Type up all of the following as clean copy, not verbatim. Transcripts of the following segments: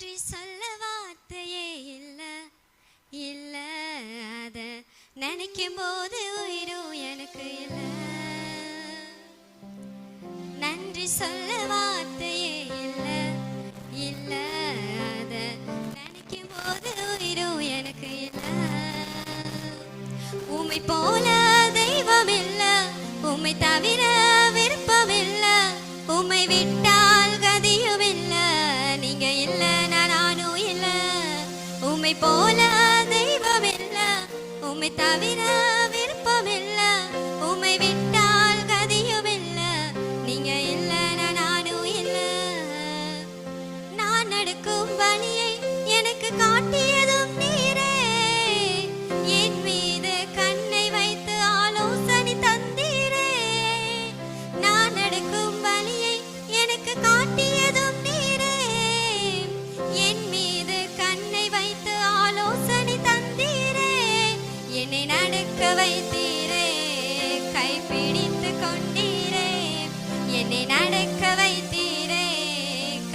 நன்றி சொல்ல வார்த்தையே இல்ல இல்ல, அத நினைக்கும் போது உயிரும் எனக்கு இல்ல. நன்றி சொல்ல வார்த்தையே இல்ல இல்ல, அத நினைக்கும் போது உயிரும் எனக்கு இல்ல. உம்மை போல தெய்வம் இல்ல, உம்மை தவிர விருப்பம் இல்ல, உம்மை விட்டால் கதியும் இல்ல, நீங்க இல்ல நானும் இல்ல. உம்மை போல தெய்வம் இல்ல, உம்மை தவிர விருப்பம் இல்ல, உம்மை விட்டால் கதியும் இல்ல, நீங்க இல்ல நானும் இல்ல. நான் நடக்கும் வழியை எனக்கு காட்டியதும் நீரே, என் மீது கண்ணை வைத்து ஆலோசனை தந்தீரே. நான் நடக்கும் வழியை எனக்கு காட்டியதும் நீரே, என் மீது கண்ணை வைத்து ஆலோசனை தந்தீரே. என்னை நடக்க வைத்தீரே, கைப்பிடித்து கொண்டீரே. என்னை நடக்க வைத்தீரே,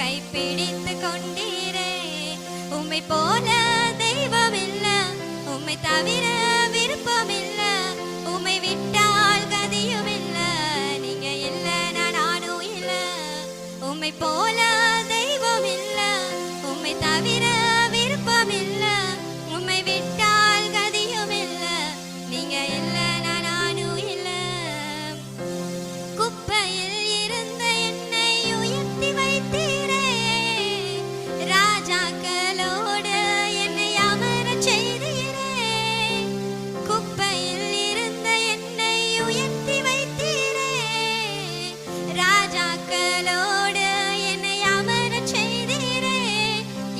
கைப்பிடித்து கொண்டீரே. உம்மை போல தெய்வம் இல்ல, உம்மை தவிர விருப்பம் இல்ல, உம்மை விட்டால் கதியும் இல்ல, நீங்க இல்ல நானும் இல்ல. உம்மை போல தெய்வம் இல்ல, உம்மை தவிர விருப்பம் இல்ல, உம்மை விட்டால் கதியும் இல்ல, நீங்க இல்ல நானும் இல்ல. குப்பையில் இருந்த என்னை உயர்த்தி வைத்தீரே, ராஜாக்களோடு என்னை அமரச் செய்தீரே. குப்பையில் இருந்த என்னை உயர்த்தி வைத்தீரே, ராஜாக்களோடு என்னை அமரச் செய்தீரே.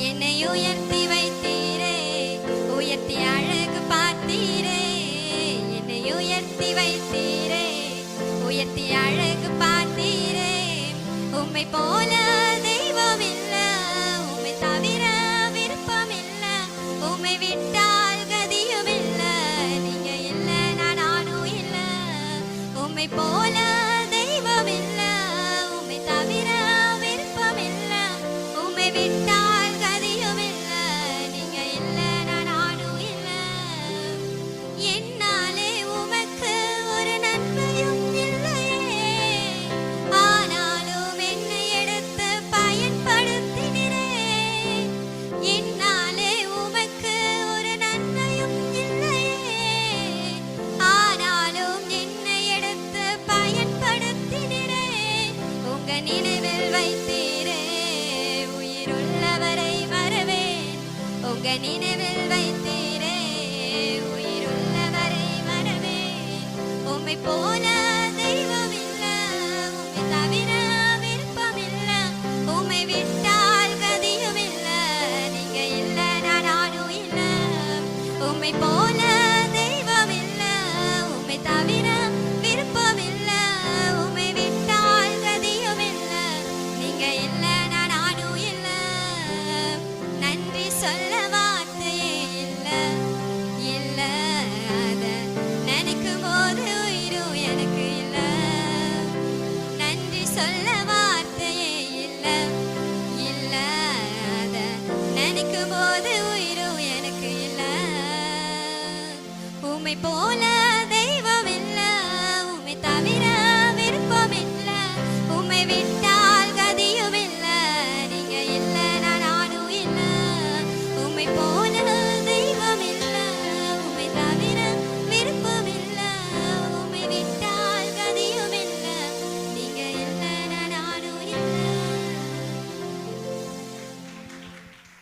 என்னை உயர்த்தி வைத்தீரே, உயர்த்தி அழகு பார்த்தீரே. என்னை உயர்த்தி வைத்தீரே, உயர்த்தி அழகு பார்த்தீரே. உம்மை போல தெய்வம் இல்ல, உம்மை தவிர விருப்பம் இல்ல, உம்மை விட்டால் கதியும் இல்ல, நீங்க இல்ல நானும் இல்ல. உம்மை போல தெய்வம் இல்ல, உம்மை தவிர விருப்பம் இல்ல, உம்மை விட்டால் கதியும் இல்ல, நீங்க இல்ல நானும் இல்ல. என்னாலே உமக்கு ஒரு நன்மையும் இல்லையே, ஆனாலும் என்னை எடுத்து பயன்படுத்தினீரே. என்னாலே உமக்கு ஒரு நன்மையும் இல்லையே, ஆனாலும் என்னை எடுத்து பயன்படுத்தினீரே. உங்க நினைவில் வைத்தீரே, உயிருள்ளவரை மறவேன். உங்க நினைவில் வைத்தீரே, உயிருள்ளவரை மறவேன். உம்மை போல தெய்வம் இல்ல, உம்மை தவிர விருப்பம் இல்ல, உம்மை விட்டால் கதியும் இல்ல, நீங்க இல்ல நானும் இல்ல. உம்மை போல தெய்வம் இல்ல, உம்மை தவிர விருப்பம் இல்ல, உம்மை விட்டால் கதியும் இல்ல, நீங்க இல்ல நானும் இல்ல. நன்றி சொல்ல வார்த்தையே இல்ல இல்ல, அத நினைக்கும் போது உயிரும் எனக்கு இல்ல. நன்றி சொல்ல வார்த்தையே இல்ல இல்ல, அத நினைக்கும் போது உயிரும் எனக்கு இல்ல. உம்மை போல